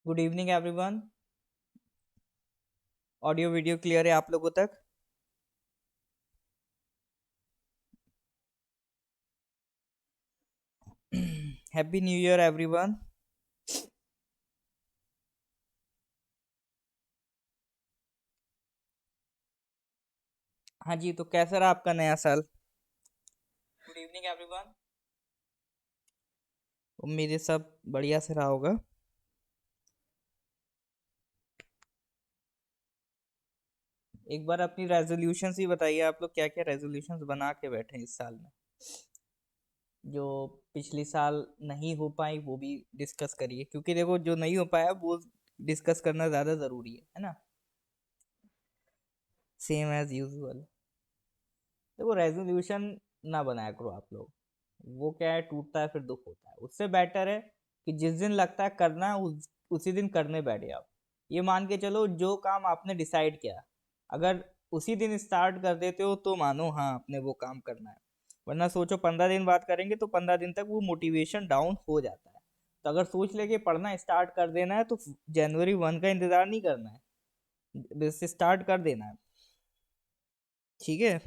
Good evening everyone. Audio video clear है आप लोगों तक? Happy new year everyone. हाँ जी, तो कैसा रहा आपका नया साल? Good evening everyone. उम्मीद है सब बढ़िया से रहा होगा। एक बार अपनी रेजोल्यूशंस ही बताइए, आप लोग क्या क्या रेजोल्यूशंस बना के बैठे हैं इस साल में? जो पिछले साल नहीं हो पाई वो भी डिस्कस करिए, क्योंकि देखो जो नहीं हो पाया वो डिस्कस करना ज़्यादा ज़रूरी है ना। Same as usual. देखो रेजोल्यूशन ना बनाया करो आप लोग। वो क्या है, टूटता है फिर दुख होता है। उससे बेटर है कि जिस दिन लगता है करना है उसी दिन करने बैठे आप। ये मान के चलो जो काम आपने डिसाइड किया, अगर उसी दिन स्टार्ट कर देते हो तो मानो हाँ आपने वो काम करना है। वरना सोचो 15 दिन बाद करेंगे तो 15 दिन तक वो मोटिवेशन डाउन हो जाता है। तो अगर सोच ले कि पढ़ना स्टार्ट कर देना है तो जनवरी 1 का इंतजार नहीं करना है, बस स्टार्ट कर देना है। ठीक है।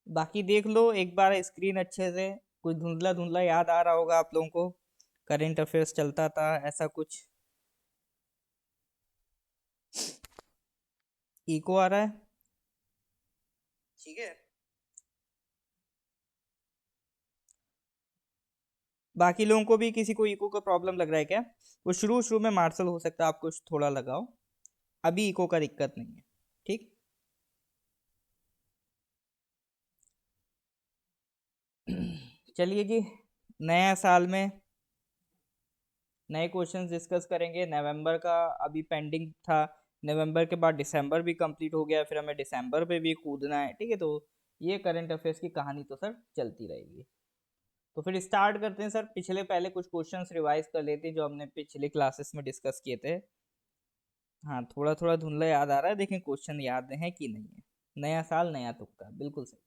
बाकी देख लो एक बार स्क्रीन अच्छे से। कुछ धुंधला धुंधला याद आ रहा होगा आप लोगों को। करंट अफेयर्स चलता था ऐसा कुछ। इको आ रहा है? ठीक है। बाकी लोगों को भी किसी को इको का प्रॉब्लम लग रहा है क्या? वो शुरू शुरू में मार्शल हो सकता है आपको थोड़ा लगाओ। अभी इको का दिक्कत नहीं है। ठीक। चलिए जी। नया साल में नए क्वेश्चंस डिस्कस करेंगे। नवंबर का अभी पेंडिंग था। नवंबर के बाद दिसंबर भी कंप्लीट हो गया, फिर हमें दिसंबर पे भी कूदना है। ठीक है, तो ये करंट अफेयर्स की कहानी तो सर चलती रहेगी। तो फिर स्टार्ट करते हैं सर। पिछले पहले कुछ क्वेश्चंस रिवाइज कर लेते हैं जो हमने पिछले क्लासेस में डिस्कस किए थे। हाँ, थोड़ा थोड़ा धुंधला याद आ रहा है, देखें क्वेश्चन याद है कि नहीं है। नया साल नया तुक्का, बिल्कुल सही।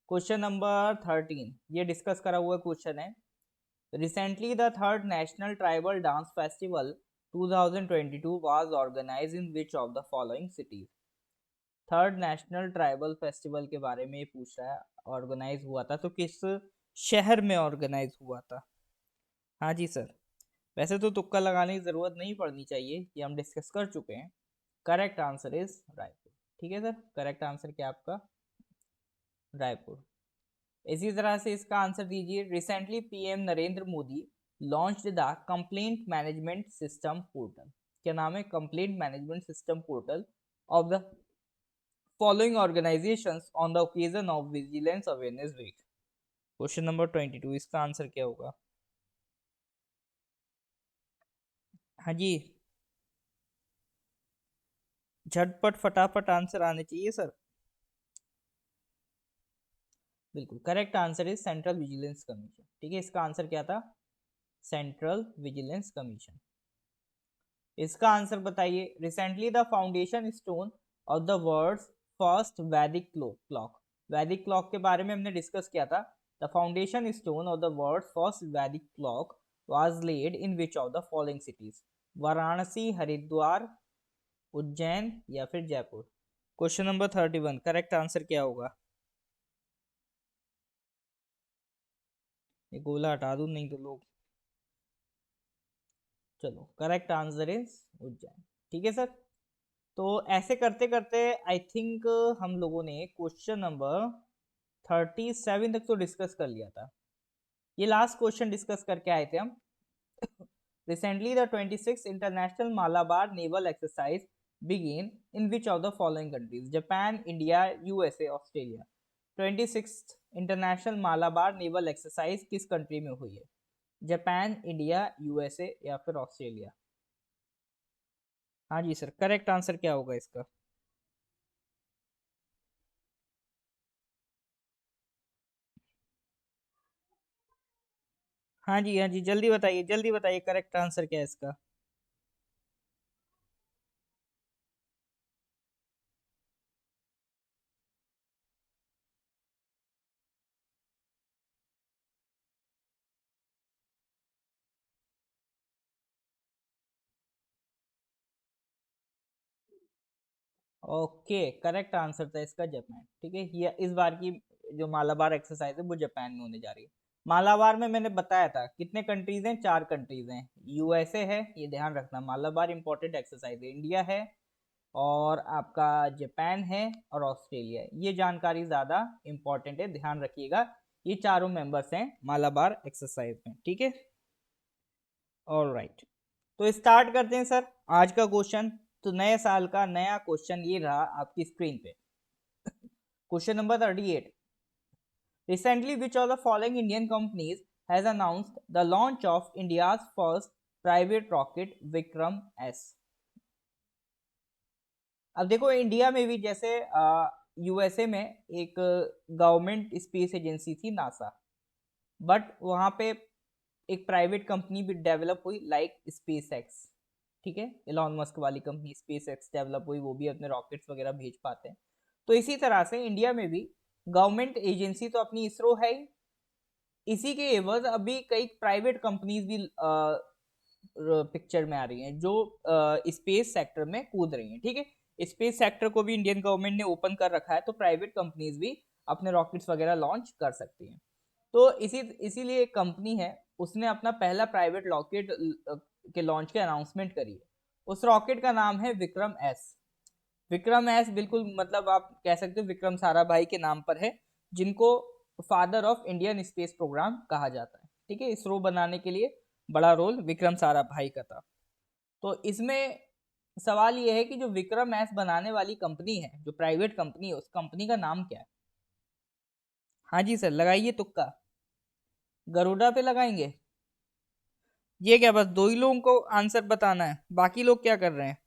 क्वेश्चन नंबर 13 ये डिस्कस करा हुआ क्वेश्चन है। Recently, the third National Tribal Dance Festival 2022 was organized in which of the following cities? Third national tribal festival के बारे में ये पूछ रहा है। ऑर्गेनाइज हुआ था तो किस शहर में ऑर्गेनाइज हुआ था? हाँ जी सर। वैसे तो तुक्का लगाने की जरूरत नहीं पड़नी चाहिए, ये हम डिस्कस कर चुके हैं। Correct answer is Raipur. ठीक है सर, करेक्ट आंसर क्या आपका? रायपुर। इसी तरह से इसका आंसर दीजिए। Recently PM Narendra Modi launched the complaint management system portal. क्या नाम है? Complaint management system portal of the following organisations on the occasion of vigilance awareness week. Question number 22 इसका आंसर क्या होगा? हाँ जी। झटपट फटाफट आंसर आने चाहिए सर। बिल्कुल correct answer is central vigilance commission. ठीक है, इसका आंसर क्या था? Central vigilance commission. इसका आंसर बताइए। Recently the foundation stone of the world's first Vedic clock. Vedic clock के बारे में हमने डिस्कस किया था। The foundation stone of the world's first Vedic clock was laid in which of the following cities? Varanasi, Haridwar, Ujjain या फिर Jaipur? Question number 31 correct answer क्या होगा? ये गोला हटा दूं नहीं तो लोग। चलो करेक्ट आंसर इज उज्जैन। ठीक है सर। तो ऐसे करते करते आई थिंक हम लोगों ने क्वेश्चन नंबर 37 तक तो डिस्कस कर लिया था। ये लास्ट क्वेश्चन डिस्कस करके आए थे हम। Recently the 26 international Malabar naval exercise begin in which of the following countries? Japan, India, USA, Australia. 26 international Malabar naval exercise किस कंट्री में हुई है? जापान, इंडिया, यूएसए या फिर ऑस्ट्रेलिया? हाँ जी सर, करेक्ट आंसर क्या होगा इसका? हाँ जी जल्दी बताइए करेक्ट आंसर क्या है इसका? ओके, करेक्ट आंसर था इसका जापान। ठीक है, ये इस बार की जो मालाबार एक्सरसाइज है वो जापान में होने जा रही है। मालाबार में मैंने बताया था कितने कंट्रीज हैं, 4 कंट्रीज हैं। यूएसए है, ये ध्यान रखना, मालाबार इंपॉर्टेंट एक्सरसाइज है। इंडिया है, और आपका जापान है, और ऑस्ट्रेलिया है। ये जानकारी ज़्यादा इंपॉर्टेंट है, ध्यान रखिएगा। ये चारों मेंबर्स हैं मालाबार एक्सरसाइज में। ठीक है, ऑल राइट। तो स्टार्ट करते हैं सर आज का क्वेश्चन। तो नए साल का नया क्वेश्चन ये रहा आपकी स्क्रीन पे। Question number 38। Recently, which of the following Indian companies has announced the launch of India's first private rocket Vikram S? अब देखो, इंडिया में भी जैसे यूएसए में एक गवर्नमेंट स्पेस एजेंसी थी नासा, बट वहाँ पे एक प्राइवेट कंपनी भी डेवलप हुई लाइक स्पेस एक्स। ठीक है, एलॉन मस्क वाली कंपनी स्पेस एक्स डेवलप हुई, वो भी अपने रॉकेट्स वगैरह भेज पाते हैं। तो इसी तरह से इंडिया में भी गवर्नमेंट एजेंसी तो अपनी इसरो है ही, इसी के एवज अभी कई प्राइवेट कंपनीज भी पिक्चर में आ रही हैं जो स्पेस सेक्टर में कूद रही हैं। ठीक है, स्पेस सेक्टर को भी इंडियन गवर्नमेंट ने ओपन कर रखा है, तो प्राइवेट कंपनीज भी अपने रॉकेट्स वगैरह लॉन्च कर सकती हैं। तो इसीलिए एक कंपनी है, उसने अपना पहला प्राइवेट रॉकेट के लॉन्च की अनाउंसमेंट करी है। उस रॉकेट का नाम है विक्रम एस। विक्रम एस बिल्कुल, मतलब आप कह सकते हो विक्रम साराभाई के नाम पर है, जिनको father of Indian space programme कहा जाता है। ठीक है, इसरो बनाने के लिए बड़ा रोल विक्रम साराभाई का था। तो इसमें सवाल यह है कि जो विक्रम एस बनाने वाली कंपनी है, जो प्राइवेट कंपनी है, उस कंपनी का नाम क्या है? हाँ जी सर, लगाइए तुक्का। गरुड़ा पे लगाएंगे? ये क्या बस दो ही लोगों को आंसर बताना है, बाकी लोग क्या कर रहे हैं?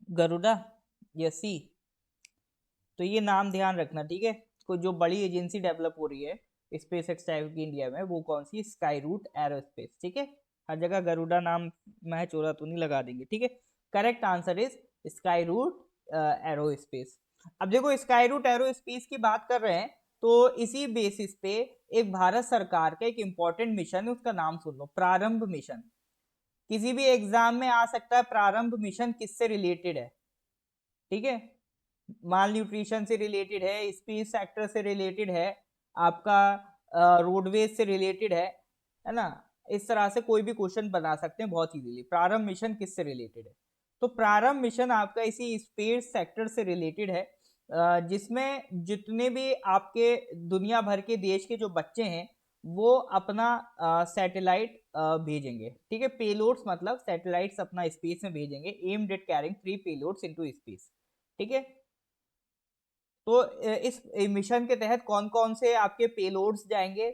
गरुड़ा या सी? तो ये नाम ध्यान रखना, ठीक है। कोई जो बड़ी एजेंसी डेवलप हो रही है स्पेस एक्स टाइप की इंडिया में, वो कौन सी? Sky root aerospace. ठीक है, हर जगह गरुड़ा नाम मैं चोरा तो नहीं लगा देंगे। ठीक है, correct answer is Skyroot Aerospace. अब देखो, स्काई रूट एरोस्पेस की बात कर रहे हैं, तो इसी बेसिस पे एक भारत सरकार का एक इंपॉर्टेंट मिशन है, उसका नाम सुन लो, प्रारंभ मिशन। किसी भी एग्जाम में आ सकता है प्रारंभ मिशन किससे रिलेटेड है। ठीक है, माल न्यूट्रिशन से रिलेटेड है, स्पेस सेक्टर से रिलेटेड है, आपका रोडवेज से रिलेटेड है ना। इस तरह से कोई भी क्वेश्चन बना सकते हैं बहुत इजीली। प्रारंभ मिशन किससे रिलेटेड है? तो प्रारंभ मिशन आपका इसी स्पेस सेक्टर से रिलेटेड है, जिसमें जितने भी आपके दुनिया भर के देश के जो बच्चे हैं, वो अपना सैटेलाइट भेजेंगे। ठीक है, पेलोड्स मतलब सैटेलाइट्स अपना स्पेस में भेजेंगे, aimed at carrying 3 payloads into space. ठीक है, तो इस मिशन के तहत कौन कौन से आपके पेलोड्स जाएंगे?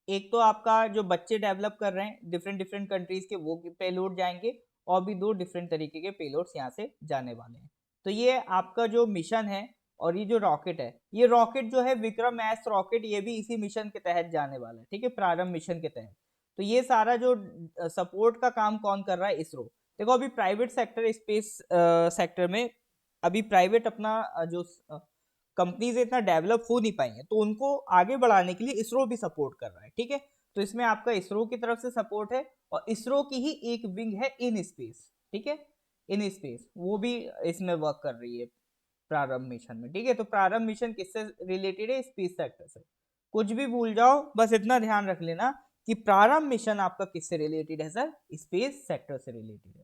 एक तो आपका जो बच्चे डेवलप कर रहे हैं डिफरेंट डिफरेंट कंट्रीज के, वो पेलोड जाएंगे, और भी दो डिफरेंट तरीके के पेलोड्स यहाँ से जाने वाले हैं। तो ये आपका जो मिशन है, और ये जो रॉकेट है, ये रॉकेट जो है विक्रम एस रॉकेट, ये भी इसी मिशन के तहत जाने वाला है। ठीक है, प्रारंभ मिशन के तहत। तो ये सारा जो सपोर्ट का काम कौन कर रहा है? इसरो। देखो, अभी प्राइवेट सेक्टर स्पेस सेक्टर में अभी प्राइवेट अपना जो कंपनीज इतना डेवलप हो नहीं पाई हैं, तो उनको आगे बढ़ाने के लिए इसरो भी सपोर्ट कर रहा है। ठीक है, तो इसमें आपका इसरो की तरफ से सपोर्ट है, और इसरो की ही एक विंग है इन स्पेस। ठीक है, इन स्पेस वो भी इसमें वर्क कर रही है प्रारंभ मिशन में। ठीक है, तो प्रारंभ मिशन किससे रिलेटेड है? स्पेस सेक्टर से। कुछ भी भूल जाओ, बस इतना ध्यान रख लेना कि प्रारंभ मिशन आपका किससे रिलेटेड है सर? स्पेस सेक्टर से रिलेटेड है।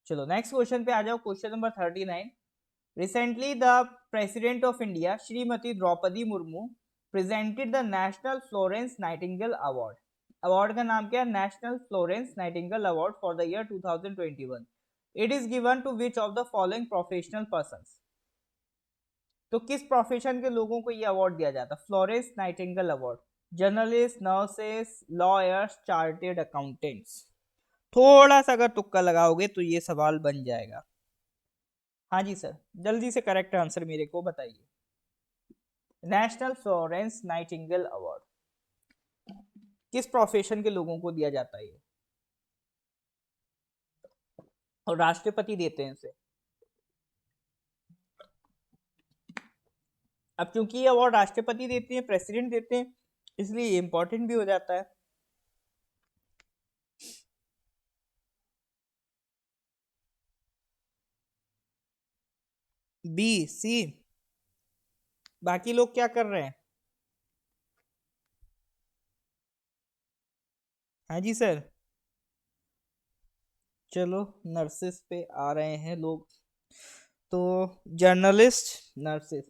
चलो नेक्स्ट क्वेश्चन पे आ जाओ, question number 39। Recently, the President of India, Srimati Draupadi Murmu, presented the National Florence Nightingale Award. Award का नाम क्या है? National Florence Nightingale Award for the year 2021. It is given to which of the following professional persons? तो किस profession के लोगों को ये अवार्ड दिया जाता है? Florence Nightingale award. Journalist, nurses, lawyers, chartered accountants. थोड़ा सा अगर तुक्का लगाओगे तो ये सवाल बन जाएगा। हाँ जी सर, जल्दी से करेक्ट आंसर मेरे को बताइए। नेशनल फ्लोरेंस नाइटिंगेल अवार्ड किस प्रोफेशन के लोगों को दिया जाता है ये, और राष्ट्रपति देते हैं इसे। अब क्योंकि ये अवार्ड राष्ट्रपति देते हैं, प्रेसिडेंट देते हैं, इसलिए ये इंपॉर्टेंट भी हो जाता है। बी सी, बाकी लोग क्या कर रहे हैं। हाँ जी सर। चलो, नर्सिस पे आ रहे हैं लोग। तो जर्नलिस्ट, नर्सिस,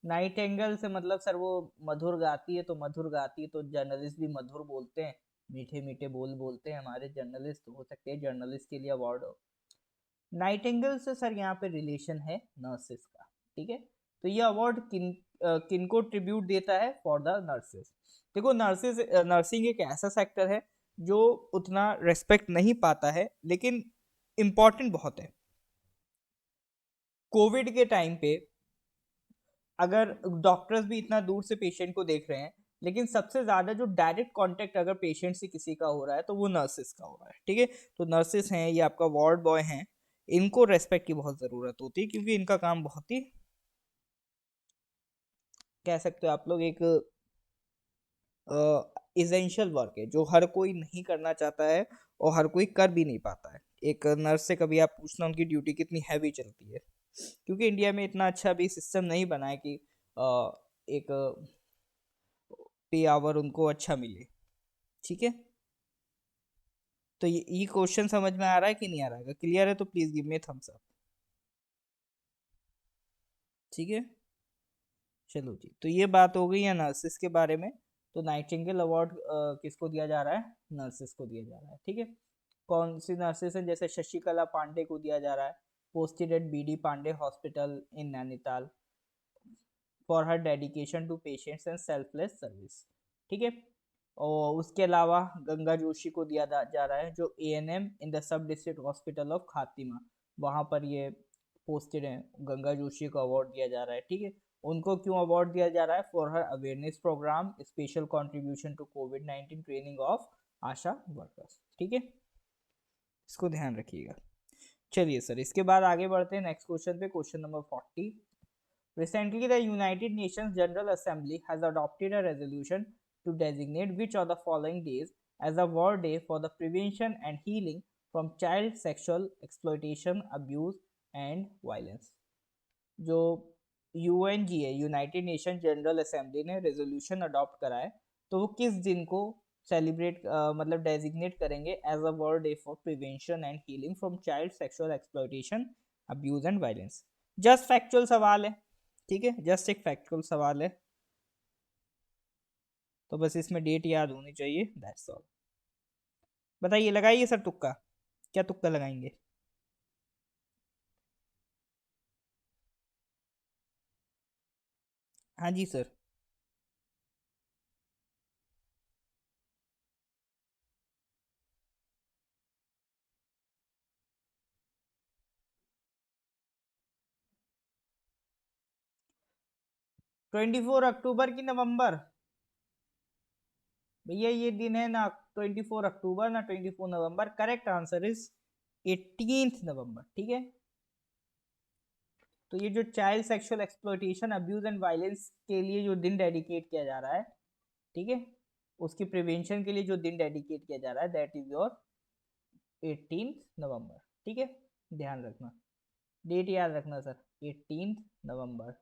नाइटिंगेल से मतलब सर वो मधुर गाती है, तो मधुर गाती है तो जर्नलिस्ट भी मधुर बोलते हैं, मीठे मीठे बोल बोलते हैं हमारे जर्नलिस्ट, तो हो सकते हैं जर्नलिस्ट के लिए अवार्ड हो। नाइटिंगेल से सर यहाँ पे रिलेशन है नर्सिस का, ठीक है। तो ये अवार्ड किन को ट्रिब्यूट देता है, फॉर द नर्सिस। देखो नर्सिस, नर्सिंग एक ऐसा सेक्टर है जो उतना रेस्पेक्ट नहीं पाता है, लेकिन इम्पॉर्टेंट बहुत है। कोविड के टाइम पे अगर डॉक्टर्स भी इतना दूर से पेशेंट को देख रहे हैं, लेकिन सबसे ज्यादा जो डायरेक्ट कांटेक्ट अगर पेशेंट से किसी का हो रहा है तो वो नर्सिस का हो रहा है, ठीक है। तो नर्सिस हैं, ये आपका वार्ड बॉय हैं, इनको रेस्पेक्ट की बहुत ज़रूरत होती है, क्योंकि इनका काम बहुत ही, कह सकते हो आप लोग, एक इसेंशियल वर्क है जो हर कोई नहीं करना चाहता है और हर कोई कर भी नहीं पाता है। एक नर्स से कभी आप पूछना उनकी ड्यूटी कितनी हैवी चलती है, क्योंकि इंडिया में इतना अच्छा भी सिस्टम नहीं बना है कि एक पे आवर उनको अच्छा मिले, ठीक है। तो ये क्वेश्चन समझ में आ रहा है कि नहीं आ रहा है, क्लियर है तो please give me thumbs up, ठीक है। चलो जी, तो ये बात हो गई है नर्सिस के बारे में। तो नाइटिंगेल अवार्ड किसको दिया जा रहा है, नर्सिस को दिया जा रहा है, ठीक है। कौन सी नर्सिस हैं, जैसे शशिकला पांडे को दिया जा रहा है, posted at B D Pande hospital in Nainital for her dedication to patients and selfless service, ठीक है। और उसके अलावा गंगा जोशी को दिया जा रहा है, जो ANM in the sub district hospital of Khatima, वहाँ पर ये पोस्टेड हैं, गंगा जोशी को अवार्ड दिया जा रहा है, ठीक है। उनको क्यों अवार्ड दिया जा रहा है, for her awareness programme, special contribution to COVID training of ASHA workers, ठीक है। इसको ध्यान रखिएगा। चलिए सर, इसके बाद आगे बढ़ते हैं नेक्स्ट क्वेश्चन पे, question number 40। Recently, the United Nations General Assembly has adopted a resolution to designate which of the following days as a World Day for the prevention and healing from child sexual exploitation, abuse and violence। जो यूएनजी है, United nation general assembly ने resolution adopt करा है, तो वो किस दिन को सेलिब्रेट मतलब डेजिग्नेट करेंगे as a world day for prevention and healing from child sexual exploitation, abuse and violence. Just factual सवाल है, ठीक है, जस्ट एक फैक्चुअल सवाल है, तो बस इसमें डेट याद होनी चाहिए, दैट्स ऑल। बताइए, लगाइए सर तुक्का, क्या तुक्का लगाएंगे। हाँ जी सर। 24 अक्टूबर की नवंबर, भैया ये दिन है ना 24 अक्टूबर ना 24 नवंबर, करेक्ट आंसर इज 18 नवंबर, ठीक है। तो ये जो child sexual exploitation, abuse and violence के लिए जो दिन डेडिकेट किया जा रहा है, ठीक है, उसकी प्रिवेंशन के लिए जो दिन डेडिकेट किया जा रहा है, दैट इज योर 18 नवंबर, ठीक है। ध्यान रखना, डेट याद रखना सर, 18 नवंबर,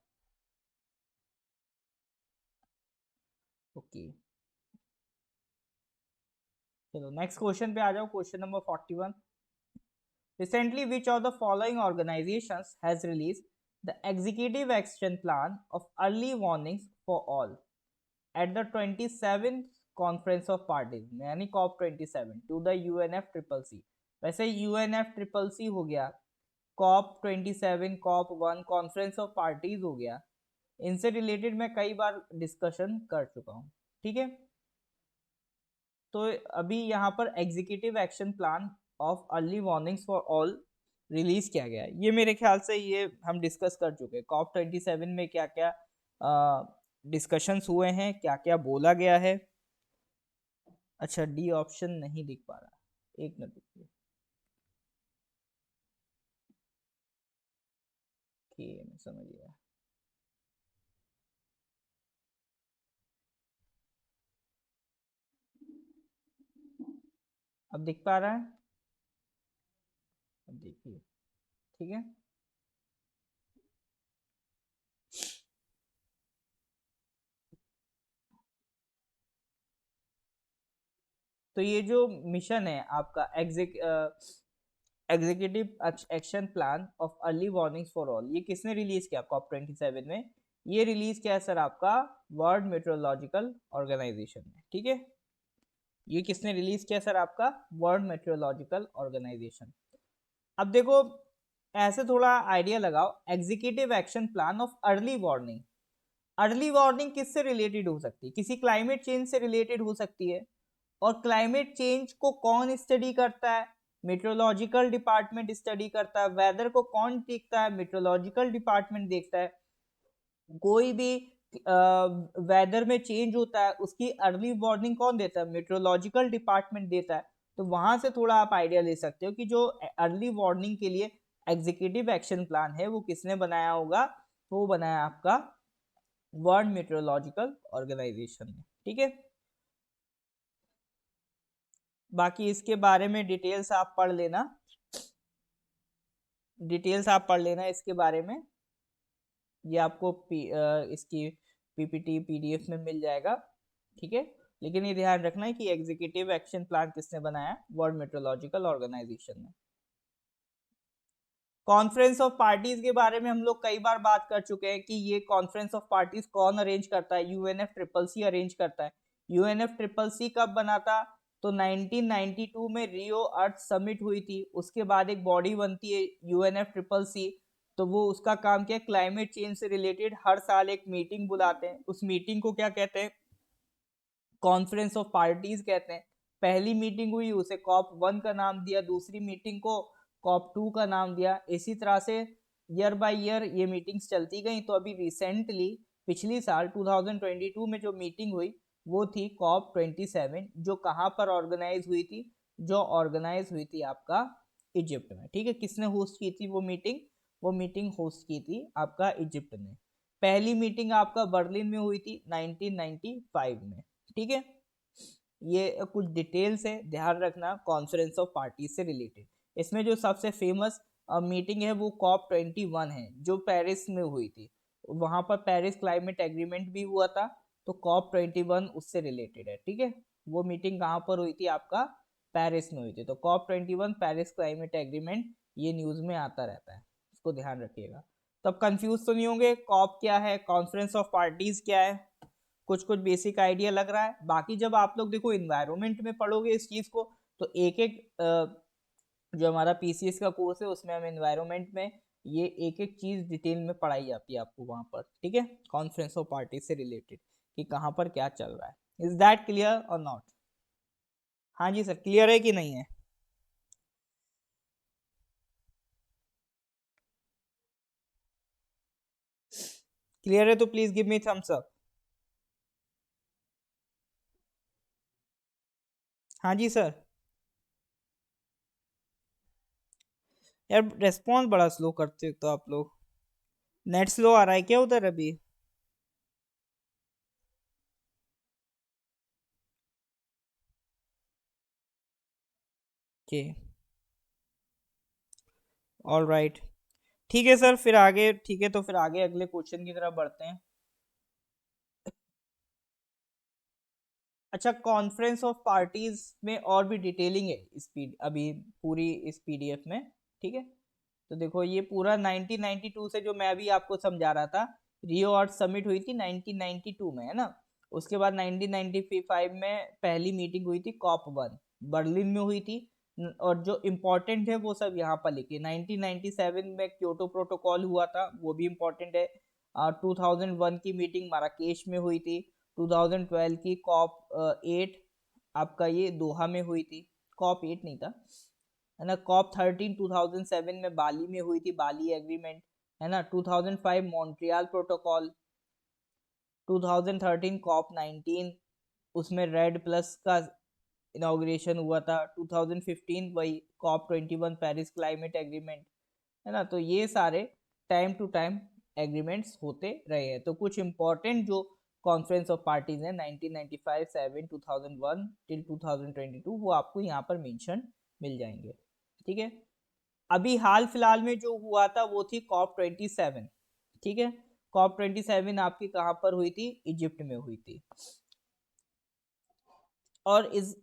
ओके। चलो नेक्स्ट क्वेश्चन पे आ जाओ, question number 41। Recently, which of the following organizations has released the Executive Action Plan of Early Warnings for All at the 27th Conference of Parties, यानी COP 27 to the UNFCCC। वैसे UNFCCC हो गया, COP 27, COP 1 conference of parties हो गया, इनसे related मैं कई बार discussion कर चुका हूँ, ठीक है। तो अभी यहाँ पर executive action plan of early warnings for all release किया गया है। ये मेरे ख्याल से ये हम डिस्कस कर चुके हैं, COP27 में क्या क्या डिस्कशंस हुए हैं, क्या क्या बोला गया है। अच्छा, डी ऑप्शन नहीं दिख पा रहा, एक मिनट रुकिए। मैं समझ गया। अब दिख पा रहा है? अब देखिए, ठीक है। तो ये जो मिशन है आपका executive action plan of early warnings for all, ये किसने रिलीज किया COP27 में? ये रिलीज किया सर आपका वर्ल्ड मेट्रोलॉजिकल ऑर्गेनाइजेशन ने, ठीक है। ये किसने रिलीज किया सर? आपका वर्ल्ड मेट्रोलॉजिकल ऑर्गेनाइजेशन। अब देखो, ऐसे थोड़ा आइडिया लगाओ, executive action plan of early warning. Early warning किससे रिलेटेड हो सकती है? किसी क्लाइमेट चेंज से रिलेटेड हो सकती है। और क्लाइमेट चेंज को कौन स्टडी करता है? मेट्रोलॉजिकल डिपार्टमेंट स्टडी करता है। वेदर को कौन देखता है? मेट्रोलॉजिकल डिपार्टमेंट देखता है। कोई भी वेदर में चेंज होता है उसकी अर्ली वार्निंग कौन देता है? मेट्रोलॉजिकल डिपार्टमेंट देता है। तो वहां से थोड़ा आप आइडिया ले सकते हो कि जो अर्ली वार्निंग के लिए एग्जीक्यूटिव एक्शन प्लान है वो किसने बनाया होगा? वो बनाया आपका वर्ल्ड मेट्रोलॉजिकल ऑर्गेनाइजेशन ने, ठीक है। बाकी इसके बारे में डिटेल्स आप पढ़ लेना, इसके बारे में। ये आपको इसकी पीपीटी पीडीएफ में मिल जाएगा, ठीक है। लेकिन ये ध्यान रखना है कि एग्जीक्यूटिव एक्शन प्लान किसने बनाया? वर्ल्ड मेट्रोलॉजिकल ऑर्गेनाइजेशन ने। कॉन्फ्रेंस ऑफ पार्टीज के बारे में हम लोग कई बार बात कर चुके हैं कि ये कॉन्फ्रेंस ऑफ पार्टीज कौन अरेंज करता है? यूएनएफ ट्रिपल सी अरेंज करता है। यूएनएफ ट्रिपल सी कब बना था? तो 1992 में रियो अर्थ समिट हुई थी। उसके बाद एक बॉडी बनती है यूएनएफ ट्रिपल सी। तो वो उसका काम क्या है? क्लाइमेट चेंज से रिलेटेड हर साल एक मीटिंग बुलाते हैं। उस मीटिंग को क्या कहते हैं? कॉन्फ्रेंस ऑफ पार्टीज कहते हैं। पहली मीटिंग हुई उसे COP1 का नाम दिया, दूसरी मीटिंग को COP2 का नाम दिया। इसी तरह से ईयर बाय ईयर ये मीटिंग्स चलती गई। तो अभी रिसेंटली पिछली साल 2022 में जो मीटिंग हुई वो थी COP27, जो कहाँ पर ऑर्गेनाइज हुई थी? जो ऑर्गेनाइज हुई थी आपका इजिप्ट में, ठीक है। किसने होस्ट की थी वो मीटिंग? वो मीटिंग होस्ट की थी आपका इजिप्ट ने। पहली मीटिंग आपका बर्लिन में हुई थी 1995 में, ठीक है। ये कुछ डिटेल्स है, ध्यान रखना, कॉन्फ्रेंस ऑफ पार्टीज से रिलेटेड। इसमें जो सबसे फेमस मीटिंग है वो COP21 है, जो पेरिस में हुई थी। वहां पर पेरिस क्लाइमेट एग्रीमेंट भी हुआ था। तो COP21 उससे रिलेटेड है, ठीक है। वो मीटिंग कहाँ पर हुई थी? आपका पेरिस में हुई थी। तो COP21 पेरिस क्लाइमेट एग्रीमेंट, ये न्यूज में आता रहता है, इसको ध्यान रखिएगा। तब कंफ्यूज तो नहीं होंगे, कॉप क्या है, कॉन्फ्रेंस ऑफ पार्टीज क्या है? कुछ कुछ बेसिक आइडिया लग रहा है। बाकी जब आप लोग देखो इन्वायरमेंट में पढ़ोगे इस चीज को, तो एक एक जो हमारा पीसीएस का कोर्स है उसमें हम इन्वायरमेंट में ये एक एक चीज डिटेल में पढ़ाई जाती है आपको वहां पर, ठीक है। कॉन्फ्रेंस ऑफ पार्टी से रिलेटेड कि कहाँ पर क्या चल रहा है। इज दैट क्लियर और नॉट? हाँ जी सर, क्लियर है कि नहीं है? क्लियर है तो please give me thumbs up. हाँ जी सर। यार रेस्पॉन्स बड़ा स्लो करते हो तो आप लोग। नेट स्लो आ रहा है क्या उधर अभी? Okay, all right. ठीक है सर, फिर आगे, ठीक है, तो फिर आगे अगले क्वेश्चन की तरफ बढ़ते हैं। अच्छा, कॉन्फ्रेंस ऑफ पार्टीज में और भी डिटेलिंग है इस अभी पूरी इस पीडीएफ में, ठीक है। तो देखो ये पूरा 1992 से, जो मैं अभी आपको समझा रहा था, रियो अर्थ समिट हुई थी 1992 में, है ना। उसके बाद 1995 में पहली मीटिंग हुई थी COP1, बर्लिन में हुई थी। और जो इम्पोर्टेंट है वो सब यहाँ पर लिखे। 1997 में क्योटो प्रोटोकॉल हुआ था, वो भी इम्पोर्टेंट है। 2001 की मीटिंग माराकेश में हुई थी। 2012 की COP8 आपका ये दोहा में हुई थी। COP8 नहीं था, है ना। कॉप 13 2007 में बाली में हुई थी, बाली एग्रीमेंट, है ना। 2005 मॉन्ट्रियल प्रोटोकॉल, 2013 कॉप 19, उसमें रेड प्लस का इनॉग्रेशन हुआ था। 2015 वही कॉप 21 पेरिस क्लाइमेट एग्रीमेंट, है ना। तो ये सारे टाइम टू टाइम एग्रीमेंट्स होते रहे हैं। तो कुछ इंपॉर्टेंट जो कॉन्फ्रेंस ऑफ पार्टीज हैं 1995, 7, 2001 टिल 2022 वो आपको यहाँ पर मेंशन मिल जाएंगे, ठीक है। अभी हाल फिलहाल में जो हुआ था वो थी कॉप 27, ठीक है। कॉप 27 आपकी कहाँ पर हुई थी? इजिप्ट में हुई थी। और इस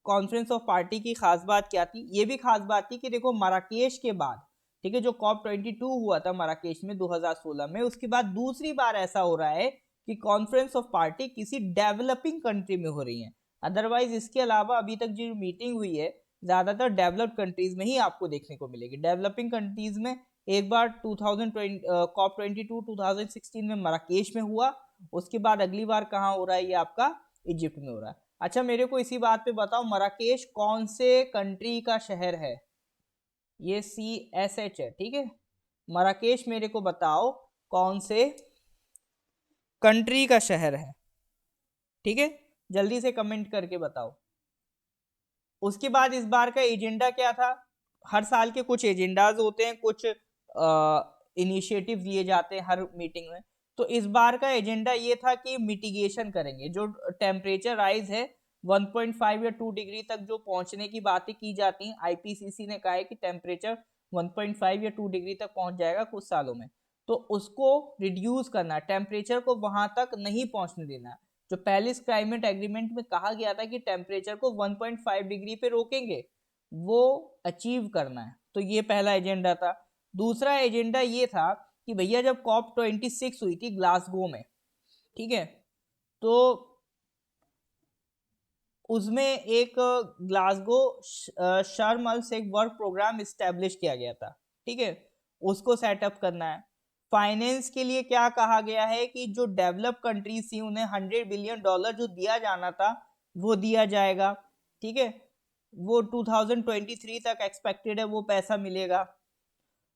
कॉन्फ्रेंस ऑफ पार्टी की खास बात क्या थी? ये भी खास बात थी कि देखो मराकेश के बाद, ठीक है, जो कॉप 22 हुआ था मराकेश में 2016 में, उसके बाद दूसरी बार ऐसा हो रहा है कि कॉन्फ्रेंस ऑफ पार्टी किसी डेवलपिंग कंट्री में हो रही है। अदरवाइज इसके अलावा अभी तक जो मीटिंग हुई है ज्यादातर डेवलप्ड कंट्रीज में ही आपको देखने को मिलेगी। डेवलपिंग कंट्रीज में एक बार 2020 कॉप 22 2016 में मराकेश में हुआ, उसके बाद अगली बार कहाँ हो रहा है? ये आपका इजिप्ट में हो रहा है। अच्छा मेरे को इसी बात पे बताओ, मराकेश कौन से कंट्री का शहर है? ये CSH है, ठीक है। मराकेश मेरे को बताओ कौन से कंट्री का शहर है, ठीक है। जल्दी से कमेंट करके बताओ। उसके बाद इस बार का एजेंडा क्या था? हर साल के कुछ एजेंडाज होते हैं, कुछ इनिशिएटिव लिए जाते हैं हर मीटिंग में। तो इस बार का एजेंडा ये था कि मिटिगेशन करेंगे। जो टेम्परेचर राइज है 1.5 या 2 डिग्री तक जो पहुंचने की बातें की जाती हैं, IPCC ने कहा है कि टेम्परेचर 1.5 या 2 डिग्री तक पहुंच जाएगा कुछ सालों में। तो उसको रिड्यूस करना, टेम्परेचर को वहां तक नहीं पहुंचने देना। जो पेरिस क्लाइमेट एग्रीमेंट में कहा गया था कि टेम्परेचर को 1.5 डिग्री पे रोकेंगे, वो अचीव करना है। तो ये पहला एजेंडा था। दूसरा एजेंडा ये था कि भैया जब कॉप 26 हुई थी ग्लासगो में, ठीक है, तो उसमें एक ग्लासगो शर्म अल शेख वर्क प्रोग्राम इस्टेब्लिश किया गया था, ठीक है। उसको सेटअप करना है। फाइनेंस के लिए क्या कहा गया है कि जो डेवलप कंट्रीज थी उन्हें $100 बिलियन जो दिया जाना था वो दिया जाएगा, ठीक है। वो 2023 तक एक्सपेक्टेड है वो पैसा मिलेगा।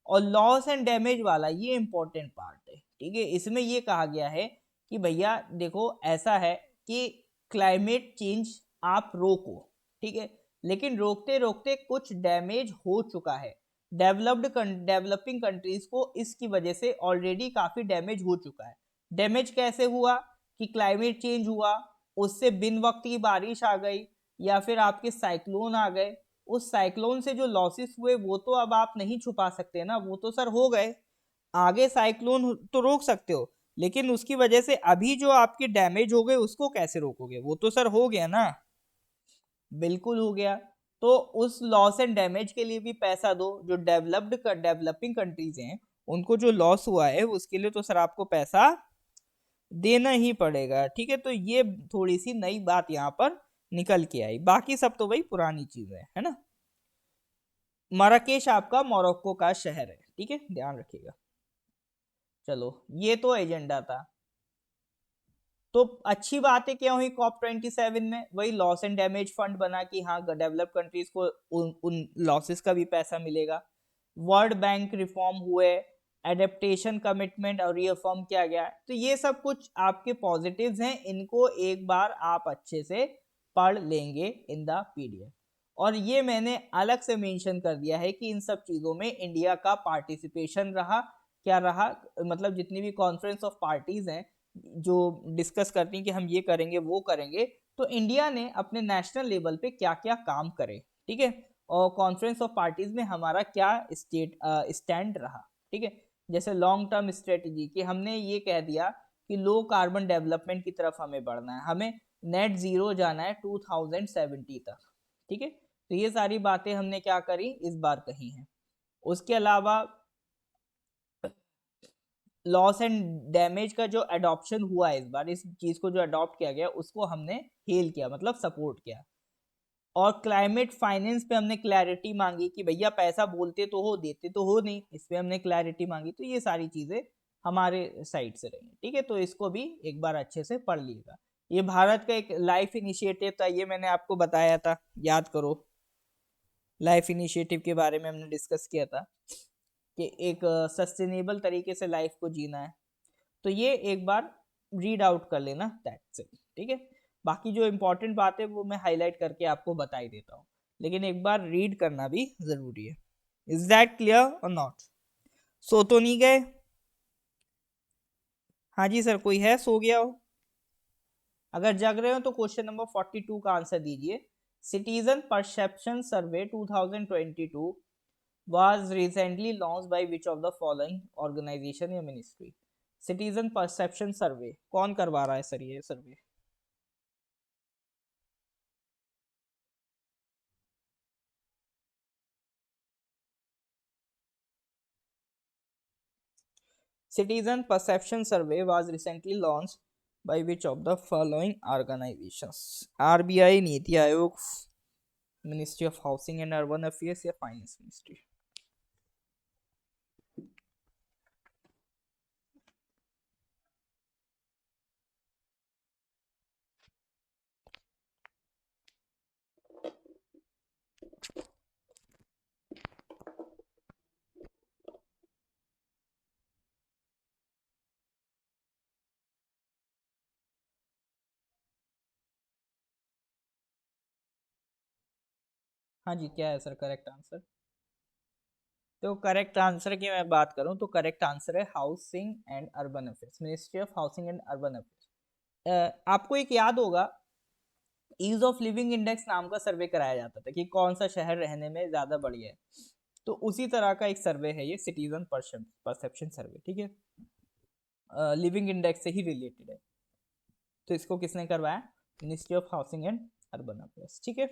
और लॉस एंड डैमेज वाला ये इंपॉर्टेंट पार्ट है, ठीक है। इसमें ये कहा गया है कि भैया देखो ऐसा है कि क्लाइमेट चेंज आप रोको, ठीक है, लेकिन रोकते रोकते कुछ डैमेज हो चुका है। डेवलपिंग कंट्रीज को इसकी वजह से ऑलरेडी काफी डैमेज हो चुका है। डैमेज कैसे हुआ? कि क्लाइमेट चेंज हुआ, उससे बिन वक्त की बारिश आ गई, या फिर आपके साइक्लोन आ गए। उस साइक्लोन से जो लॉसेस हुए वो तो अब आप नहीं छुपा सकते ना, वो तो सर हो गए। आगे साइक्लोन तो रोक सकते हो, लेकिन उसकी वजह से अभी जो आपके डैमेज हो गए उसको कैसे रोकोगे? वो तो सर हो गया ना। बिल्कुल हो गया। तो उस लॉस एंड डैमेज के लिए भी पैसा दो। जो डेवलपिंग कंट्रीज हैं उनको जो लॉस हुआ है उसके लिए तो सर आपको पैसा देना ही पड़ेगा, ठीक है। तो ये थोड़ी सी नई बात यहाँ पर निकल के आई, बाकी सब तो वही पुरानी चीज है ना। मराकेश आपका मोरक्को का शहर है, ठीक है, ध्यान रखिएगा। चलो ये तो एजेंडा था। तो अच्छी बात है क्या हुई कॉप 27 में? वही लॉस एंड डैमेज फंड बना कि हाँ डेवलप कंट्रीज को उन लॉसेस का भी पैसा मिलेगा। वर्ल्ड बैंक रिफॉर्म हुए, एडेप्टेशन कमिटमेंट और रिअफर्म किया गया। तो ये सब कुछ आपके पॉजिटिव्स हैं, इनको एक बार आप अच्छे से पढ़ लेंगे इन द PDF। और ये मैंने अलग से मेंशन कर दिया है कि इन सब चीजों में इंडिया का पार्टिसिपेशन रहा क्या रहा, मतलब जितनी भी कॉन्फ्रेंस ऑफ पार्टीज हैं जो डिस्कस करती हैं कि हम ये करेंगे वो करेंगे, तो इंडिया ने अपने नेशनल लेवल पे क्या क्या काम करे, ठीक है। और कॉन्फ्रेंस ऑफ पार्टीज में हमारा क्या स्टैंड रहा, ठीक है। जैसे लॉन्ग टर्म स्ट्रेटेजी कि हमने ये कह दिया कि लो कार्बन डेवलपमेंट की तरफ हमें बढ़ना है, हमें नेट जीरो जाना है 2070 तक, ठीक है। तो ये सारी बातें हमने क्या करी इस बार कही हैं। उसके अलावा लॉस एंड डैमेज का जो अडॉप्शन हुआ है इस बार, इस चीज को जो अडॉप्ट किया गया उसको हमने हेल किया, मतलब सपोर्ट किया। और क्लाइमेट फाइनेंस पे हमने क्लैरिटी मांगी कि भैया पैसा बोलते तो हो देते तो हो नहीं, इस पे हमने क्लैरिटी मांगी। तो ये सारी चीजें हमारे साइड से रही, ठीक है। तो इसको भी एक बार अच्छे से पढ़ लीजिएगा। ये भारत का एक लाइफ इनिशिएटिव था, ये मैंने आपको बताया था, याद करो। लाइफ इनिशिएटिव के बारे में हमने डिस्कस किया था कि एक सस्टेनेबल तरीके से लाइफ को जीना है, तो ये एक बार रीड आउट कर लेना, दैट्स इट, ठीक है। बाकी जो इम्पोर्टेंट बात है वो मैं हाईलाइट करके आपको बता ही देता हूँ, लेकिन एक बार रीड करना भी जरूरी है। इज दैट क्लियर और नॉट? सो तो नहीं गए? हाँ जी सर, कोई है सो गया हो? अगर जग रहे हो तो क्वेश्चन नंबर 42 का आंसर दीजिए। Citizen perception survey 2022 was recently launched by which of the following organization या मिनिस्ट्री? सिटीजन परसेप्शन सर्वे कौन करवा रहा है सर ये सर्वे? Citizen perception survey was recently launched by which of the following organizations? RBI, NITI Aayog, ministry of housing and urban affairs या finance ministry? हाँ जी, क्या है सर करेक्ट आंसर? तो करेक्ट आंसर की मैं बात करूं तो करेक्ट आंसर है housing and urban affairs, ministry of housing and urban affairs. आपको एक याद होगा, ईज ऑफ लिविंग इंडेक्स नाम का सर्वे कराया जाता था कि कौन सा शहर रहने में ज्यादा बढ़िया है, तो उसी तरह का एक सर्वे है ये सिटीजन परसेप्शन सर्वे, ठीक है। लिविंग इंडेक्स से ही रिलेटेड है, तो इसको किसने करवाया? Ministry of housing and urban affairs, ठीक है।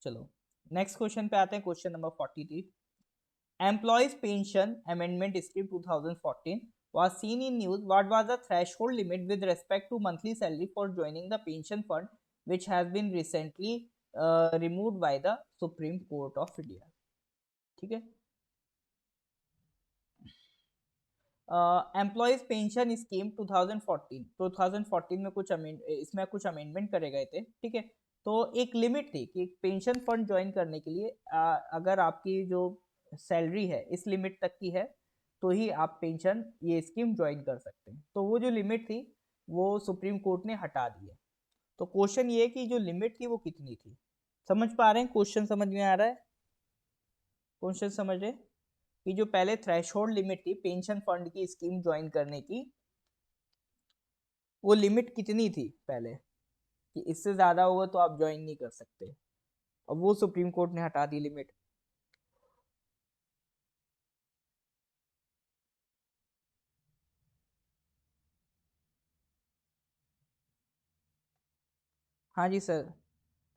चलो नेक्स्ट क्वेश्चन पे आते हैं, question number 43। Employees Pension Amendment Scheme 2014 was seen in news. What was the threshold limit with respect to monthly salary for joining the pension fund, which has been recently removed by the Supreme Court of India? ठीक है। Employees pension scheme 2014 में इसमें कुछ amendment करे गए थे, ठीक है। तो एक लिमिट थी कि पेंशन फंड ज्वाइन करने के लिए अगर आपकी जो सैलरी है इस लिमिट तक की है तो ही आप पेंशन ये स्कीम ज्वाइन कर सकते हैं। तो वो जो लिमिट थी वो सुप्रीम कोर्ट ने हटा दी है। तो क्वेश्चन ये है कि जो लिमिट थी वो कितनी थी? समझ पा रहे हैं? क्वेश्चन समझ में आ रहा है? क्वेश्चन समझ रहे? कि जो पहले थ्रेशोल्ड लिमिट थी पेंशन फंड की स्कीम ज्वाइन करने की, वो लिमिट कितनी थी पहले, कि इससे ज्यादा होगा तो आप ज्वाइन नहीं कर सकते, और वो सुप्रीम कोर्ट ने हटा दी लिमिट। हाँ जी सर,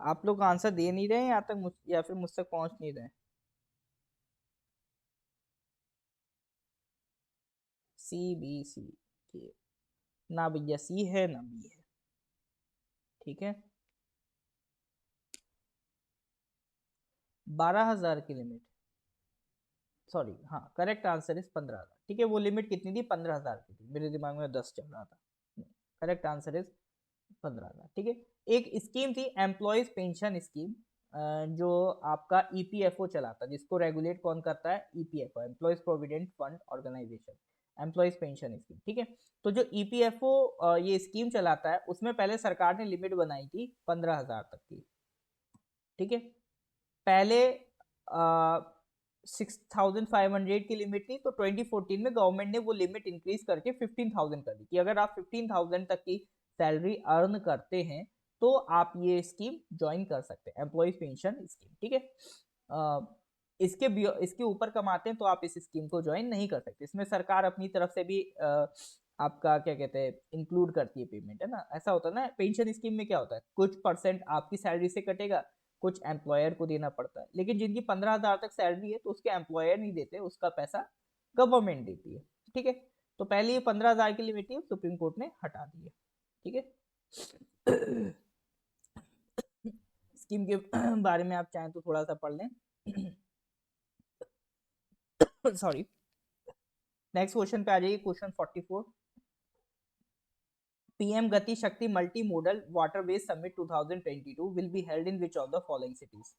आप लोग आंसर दे नहीं रहे हैं यहाँ तक या फिर मुझ तक पहुंच नहीं रहे? सी बी सी के, ना भैया सी है ना बी है, ठीक है। 12,000 की लिमिट, सॉरी हाँ करेक्ट आंसर इज 15,000, ठीक है। वो लिमिट कितनी थी? 15,000 की थी, मेरे दिमाग में 10 चल रहा था। करेक्ट आंसर इज 15,000, ठीक है। एक स्कीम थी एम्प्लॉयज पेंशन स्कीम, जो आपका ईपीएफओ चलाता, जिसको रेगुलेट कौन करता है? EPFO, employees provident fund organisation, employees pension scheme, ठीक है। तो जो ईपीएफओ ये स्कीम चलाता है उसमें पहले सरकार ने लिमिट बनाई थी 15,000 तक की, ठीक है। पहले 6,500 की लिमिट थी, तो 2014 में गवर्नमेंट ने वो लिमिट इंक्रीज करके 15,000 कर दी कि अगर आप 15,000 तक की सैलरी अर्न करते हैं तो आप ये स्कीम ज्वाइन कर सकते हैं, एम्प्लॉयज पेंशन स्कीम, ठीक है। इसके ऊपर कमाते हैं तो आप इस स्कीम को ज्वाइन नहीं कर सकते। इसमें सरकार अपनी तरफ से भी आपका क्या कहते हैं इंक्लूड करती है पेमेंट, है ना। ऐसा होता है ना, पेंशन स्कीम में क्या होता है, कुछ परसेंट आपकी सैलरी से कटेगा, कुछ एम्प्लॉयर को देना पड़ता है, लेकिन जिनकी 15,000 तक सैलरी है तो उसके एम्प्लॉयर नहीं देते, उसका पैसा गवर्नमेंट देती है, ठीक है। तो पहले ये 15,000 की लिमिट थी, सुप्रीम कोर्ट ने हटा दी है, ठीक है। स्कीम के बारे में आप चाहें तो थोड़ा सा पढ़ लें। सॉरी। नेक्स्ट क्वेश्चन पे आ जाइए, क्वेश्चन 44। पीएम गति शक्ति multi modal waterways summit 2022 will be held in which of the following cities?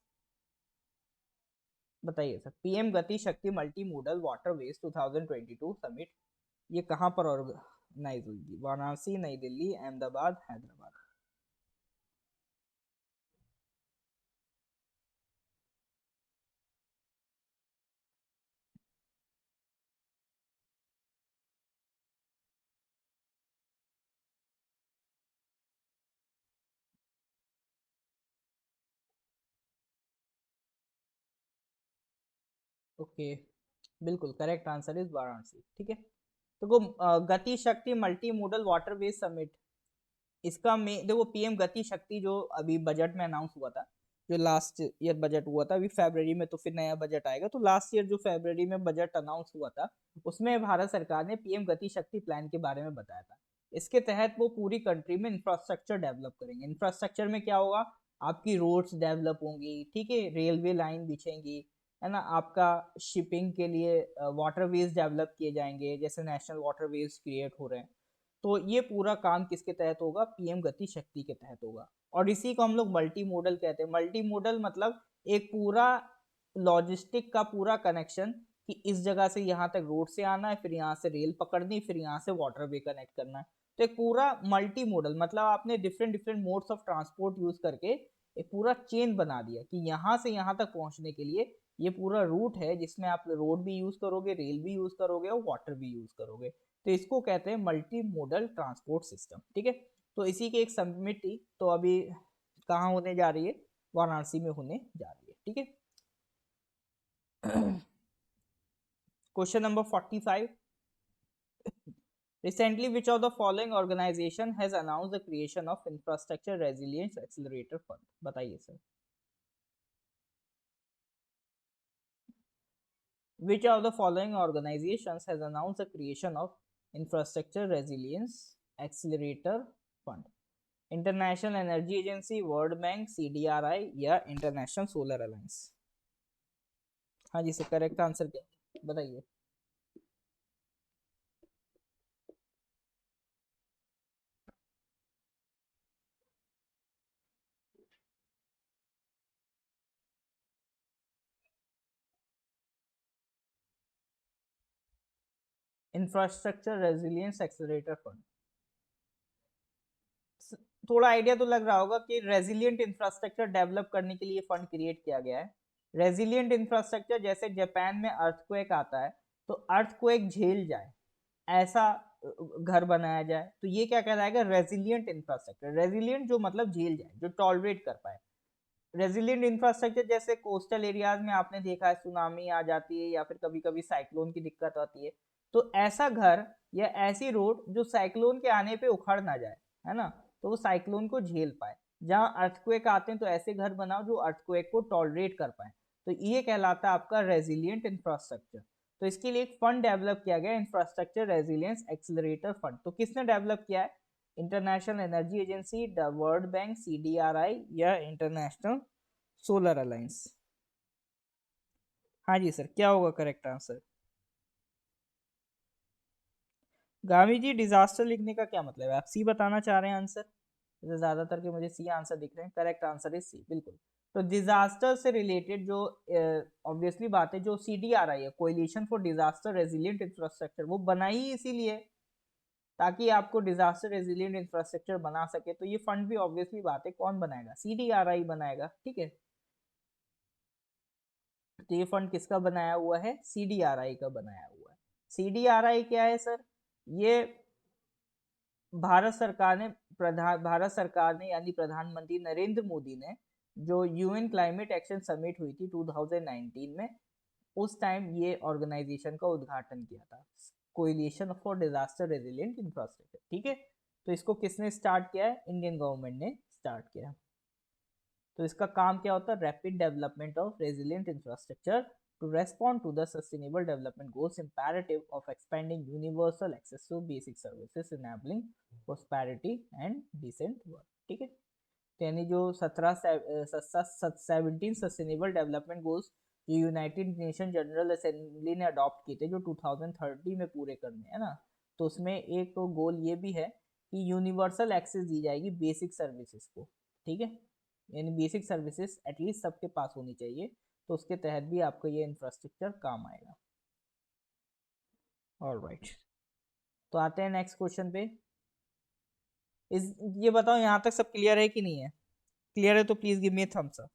बताइए सर, पीएम गति शक्ति मल्टी मोडल वाटरवेज 2022 समिट ये कहाँ पर ऑर्गेनाइज हुई थी? वाराणसी, नई दिल्ली, अहमदाबाद, हैदराबाद। ओके, बिल्कुल करेक्ट आंसर इज वाराणसी। ठीक है, तो वो गति शक्ति मल्टी मोडल वाटरवेज समिट, इसका में देखो पीएम गति शक्ति जो अभी बजट में अनाउंस हुआ था, जो लास्ट ईयर बजट हुआ था, अभी फरवरी में तो फिर नया बजट आएगा, तो लास्ट ईयर जो फरवरी में बजट अनाउंस हुआ था उसमें भारत सरकार ने पीएम गति शक्ति प्लान के बारे में बताया था। इसके तहत वो पूरी कंट्री में इंफ्रास्ट्रक्चर डेवलप करेंगे। इंफ्रास्ट्रक्चर में क्या होगा, आपकी रोड्स डेवलप होंगी, ठीक है, रेलवे लाइन बिछेंगी, है ना, आपका शिपिंग के लिए वाटरवेज डेवलप किए जाएंगे, जैसे नेशनल वाटरवेज क्रिएट हो रहे हैं। तो ये पूरा काम किसके तहत होगा? पीएम गति शक्ति के तहत होगा। और इसी को हम लोग मल्टी मोडल कहते हैं। मल्टी मोडल मतलब एक पूरा लॉजिस्टिक का पूरा कनेक्शन, कि इस जगह से यहाँ तक रोड से आना है, फिर यहाँ से रेल पकड़नी, फिर यहाँ से वाटरवे कनेक्ट करना है। तो एक पूरा मल्टी मोडल मतलब आपने different different modes of transport use करके एक पूरा चेन बना दिया कि यहाँ से यहाँ तक पहुंचने के लिए ये पूरा रूट है, जिसमें आप रोड भी यूज करोगे, रेल भी यूज करोगे और वाटर भी यूज करोगे। तो इसको कहते हैं मल्टी मोडल ट्रांसपोर्ट सिस्टम। ठीक है, तो इसी की एक समिट थी, तो अभी कहाँ होने जा रही है? वाराणसी में होने जा रही है। ठीक है, question number 45, recently which of the following organization has announced the creation of infrastructure resilience accelerator fund? बताइए sir, which of the following organizations has announced the creation of infrastructure resilience accelerator fund? International energy agency, world bank, CDRI या international solar alliance? हाँ जी sir, correct answer क्या है बताइए। Infrastructure resilience accelerator fund, थोड़ा idea तो लग रहा होगा कि रेजिलियंट इंफ्रास्ट्रक्चर डेवलप करने के लिए फंड क्रिएट किया गया है। रेजिलियंट इंफ्रास्ट्रक्चर, जैसे जापान में अर्थक्वेक आता है, तो अर्थक्वेक झेल जाए ऐसा घर बनाया जाए, तो ये क्या कहलाएगा? Resilient infrastructure. रेजिलियंट जो मतलब झेल जाए, जो टॉलरेट कर पाए। रेजिलियंट इंफ्रास्ट्रक्चर जैसे कोस्टल एरियाज में आपने देखा है सुनामी आ जाती है या फिर कभी कभी साइक्लोन की दिक्कत आती है, तो ऐसा घर या ऐसी रोड जो साइक्लोन के आने पे उखड़ ना जाए, है ना, तो वो साइक्लोन को झेल पाए। जहाँ अर्थक्वेक आते हैं तो ऐसे घर बनाओ जो अर्थक्वेक को टॉलरेट कर पाए, तो ये कहलाता है आपका रेजिलियंट इंफ्रास्ट्रक्चर। तो इसके लिए एक फंड डेवलप किया गया, इंफ्रास्ट्रक्चर रेजिलियंस एक्सिलरेटर फंड। तो किसने डेवलप किया है? International energy agency, world bank, CDRI या इंटरनेशनल सोलर अलायंस? हाँ जी सर, क्या होगा करेक्ट आंसर? गावी जी, डिजास्टर लिखने का क्या मतलब है? आप सी बताना चाह रहे हैं आंसर? जैसे ज्यादातर के मुझे सी आंसर दिख रहे हैं, करेक्ट आंसर इज सी, बिल्कुल। तो डिजास्टर से रिलेटेड जो ऑब्वियसली बात है, जो सीडीआरआई है, coalition for disaster resilient infrastructure, वो बनाई ही इसीलिए ताकि आपको डिजास्टर रेजिलिएंट इंफ्रास्ट्रक्चर बना सके। तो ये फंड भी ऑब्वियसली बात है कौन बनाएगा? सीडीआरआई बनाएगा। ठीक है, तो ये फंड किसका बनाया हुआ है? सीडीआरआई का बनाया हुआ है। सीडीआरआई क्या है सर? ये भारत सरकार ने यानी प्रधानमंत्री नरेंद्र मोदी ने, जो यूएन क्लाइमेट एक्शन समिट हुई थी 2019 में, उस टाइम ये ऑर्गेनाइजेशन का उद्घाटन किया था, coalition for disaster resilient infrastructure. ठीक है, तो इसको किसने स्टार्ट किया है? इंडियन गवर्नमेंट ने स्टार्ट किया है। तो इसका काम क्या होता है? Rapid development of resilient infrastructure to respond to the sustainable development goals imperative of expanding universal access to basic services enabling prosperity and decent work। ठीक है, तो यानी जो 17 सस्टेनेबल डेवलपमेंट गोल्स जो यूनाइटेड नेशन जनरल असेंबली ने adopt किए थे, जो 2030 में पूरे करने हैं ना, तो उसमें एक तो गोल ये भी है कि यूनिवर्सल एक्सेस दी जाएगी बेसिक सर्विसेज को। ठीक है, यानी बेसिक सर्विसेज एटलीस्ट सबके पास होनी चाहिए। तो उसके तहत भी आपको ये इंफ्रास्ट्रक्चर काम आएगा। ऑलराइट, तो आते हैं नेक्स्ट क्वेश्चन पे। इस ये बताओ यहाँ तक सब क्लियर है कि नहीं है? क्लियर है तो please give me thumbs up.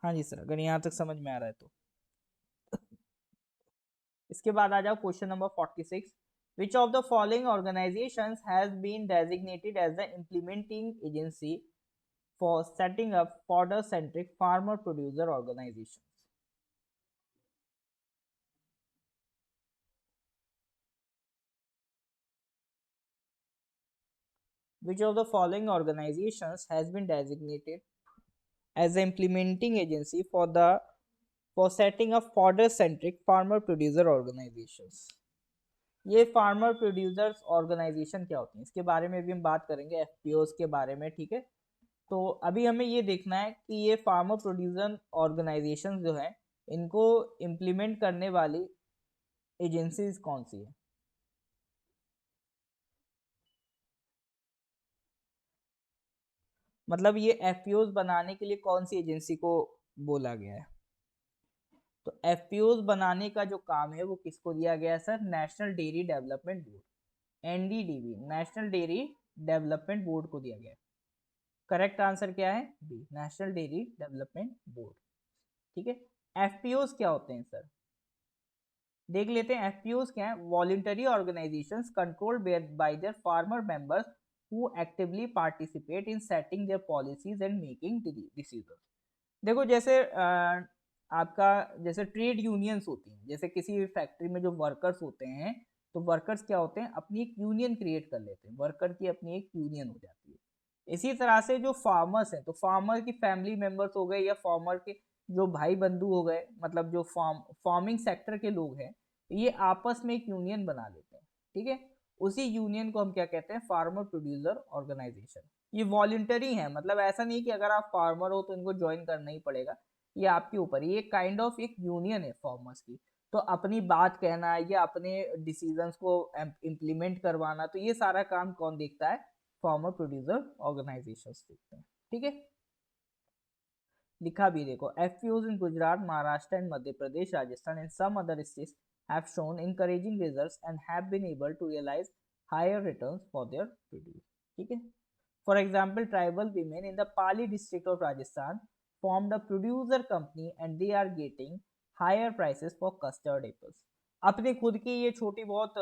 हाँ जी सर, अगर यहाँ तक समझ में आ रहा है तो। इसके बाद आ जाओ question number 46। Which of the following organisations has been designated as the implementing agency for setting up fodder centric farmer producer organisation? Which of the following organizations has been designated as the implementing agency for setting up fodder centric farmer producer organizations? ये farmer producers organisation क्या होती है, इसके बारे में भी हम बात करेंगे, एफपीओस के बारे में, ठीक है। तो अभी हमें ये देखना है कि ये फार्मर प्रोड्यूसर ऑर्गेनाइजेशन जो है इनको इम्प्लीमेंट करने वाली एजेंसीज कौन सी है। मतलब ये एफपीओस बनाने के लिए कौन सी एजेंसी को बोला गया है? तो एफपीओस बनाने का जो काम है वो किसको दिया गया है sir? National dairy development board, NDDB, national dairy development board को दिया गया है। करेक्ट आंसर क्या है? B, national dairy development board, ठीक है। एफपीओस क्या होते हैं सर? देख लेते हैं एफपीओस क्या है। Voluntary organisations controlled by there farmer members who actively participate in setting there policies and making decisions. देखो जैसे आपका जैसे ट्रेड यूनियंस होती हैं, जैसे किसी भी फैक्ट्री में जो वर्कर्स होते हैं, तो वर्कर्स क्या होते हैं, अपनी एक यूनियन क्रिएट कर लेते हैं, वर्कर की अपनी एक यूनियन हो जाती है। इसी तरह से जो फार्मर्स हैं, तो फार्मर की फैमिली मेंबर्स हो गए या फार्मर के जो भाई बंधु हो गए, मतलब जो फार्मिंग सेक्टर के लोग हैं, ये आपस में एक यूनियन बना लेते हैं, ठीक है। उसी यूनियन को हम क्या कहते हैं? Farmer producer organisation. ये वॉलंटरी है, मतलब ऐसा नहीं कि अगर आप फार्मर हो तो इनको ज्वाइन करना ही पड़ेगा, ये आपके ऊपर, ये काइंड ऑफ एक यूनियन है फार्मर्स की। तो अपनी बात कहना या अपने डिसीजंस को इम्प्लीमेंट करवाना, तो ये सारा काम कौन देखता है? फार्मर प्रोड्यूसर ऑर्गेनाइजेशंस देखते हैं, ठीक है। लिखा भी देखो, FPOs in Gujarat, Maharashtra and Madhya Pradesh, Rajasthan and some other states have shown encouraging results and have been able to realize higher returns for their produce, ठीक है। For example, tribal women in the Pali district of Rajasthan formed a producer company and they are getting higher prices for custard apples. अपने खुद की ये छोटी बहुत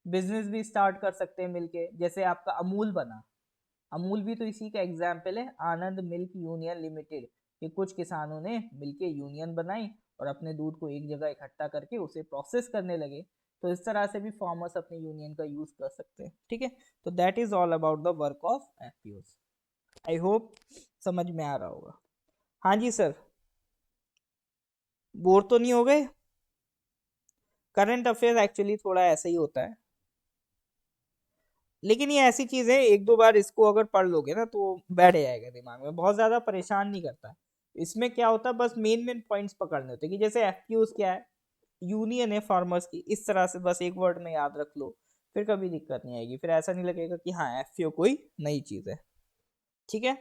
business भी start कर सकते हैं मिलके, जैसे आपका अमूल बना, अमूल भी तो इसी का एग्जाम्पल है, आनंद मिल्क यूनियन लिमिटेड, कि कुछ किसानों ने मिलके यूनियन बनाई और अपने दूध को एक जगह इकट्ठा करके उसे प्रोसेस करने लगे। तो इस तरह से भी फार्मर्स अपने यूनियन का यूज कर सकते हैं, ठीक है। तो that is all about the work of FPOs. I hope समझ में आ रहा होगा। हाँ जी सर, बोर तो नहीं हो गए? करंट अफेयर एक्चुअली थोड़ा ऐसा ही होता है, लेकिन ये ऐसी चीज है, एक दो बार इसको अगर पढ़ लोगे ना तो बैठ जाएगा दिमाग में, बहुत ज्यादा परेशान नहीं करता। इसमें क्या होता है, बस मेन मेन पॉइंट्स पकड़ने होते हैं, कि जैसे एफपीओस क्या है, यूनियन है फार्मर्स की, इस तरह से बस एक वर्ड में याद रख लो, फिर कभी दिक्कत नहीं आएगी, फिर ऐसा नहीं लगेगा कि हाँ एफपीओ कोई नई चीज है, ठीक है।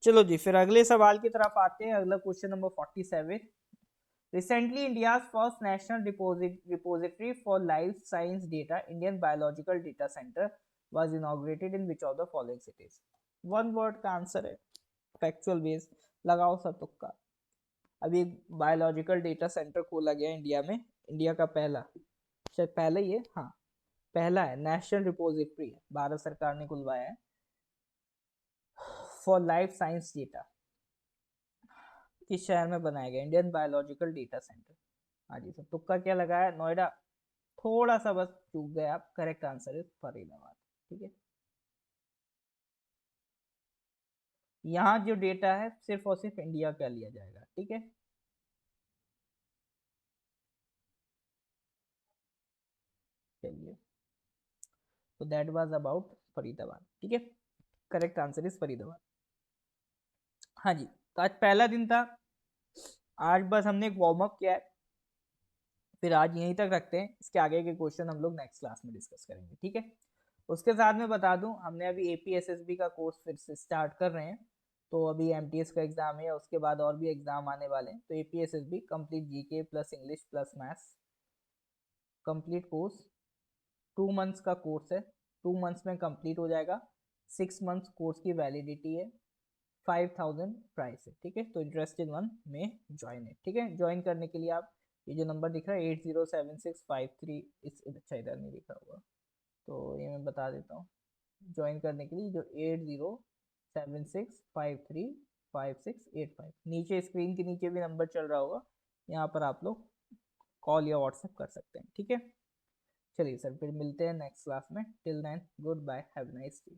चलो जी, फिर अगले सवाल की तरफ आते हैं। अगला question number 47। Recently, India's first national repository for life science data, Indian Biological Data Center, was inaugurated in which of the following cities? One word का आंसर है, फैक्चुअल बेस, लगाओ सर तुक्का। अभी एक बायोलॉजिकल डेटा सेंटर खोला गया India में, India का पहला, शायद पहला ही है, हाँ पहला है, नेशनल रिपोजिटरी है, भारत सरकार ने खुलवाया है, फॉर लाइफ साइंस डेटा। किस शहर में बनाया गया? Indian biological data centre. हाँ जी सर, तुक्का क्या लगाया? नोएडा, थोड़ा सा बस चूक गए आप, करेक्ट आंसर है फरीदाबाद, ठीक है। यहाँ जो डेटा है सिर्फ और सिर्फ इंडिया का लिया जाएगा, ठीक है। चलिए, तो दैट वाज अबाउट फरीदाबाद, ठीक है। Correct answer is Faridabad. हाँ जी, तो आज पहला दिन था, आज बस हमने एक वार्म अप किया है, फिर आज यहीं तक रखते हैं, इसके आगे के क्वेश्चन हम लोग नेक्स्ट क्लास में डिस्कस करेंगे, ठीक है। उसके साथ में बता दूं, हमने अभी एपीएसएसबी का कोर्स फिर से स्टार्ट कर रहे हैं, तो अभी एमटीएस का एग्ज़ाम है, उसके बाद और भी एग्ज़ाम आने वाले हैं। तो APSSB complete GK plus English plus maths complete course 2 months का कोर्स है, 2 मंथ्स में कंप्लीट हो जाएगा। 6 मंथ्स कोर्स की वैलिडिटी है, 5000 प्राइस है, ठीक है। तो इंटरेस्टेड वन में ज्वाइन है, ठीक है। ज्वाइन करने के लिए आप ये जो नंबर दिख रहा है 807653, इस अच्छा इधर नहीं लिखा हुआ तो ये मैं बता देता हूँ। ज्वाइन करने के लिए जो 8076535685, नीचे स्क्रीन के नीचे भी नंबर चल रहा होगा, यहाँ पर आप लोग कॉल या व्हाट्सएप कर सकते हैं, ठीक है। चलिए सर, फिर मिलते हैं नेक्स्ट क्लास में। Till then good bye, have nice day.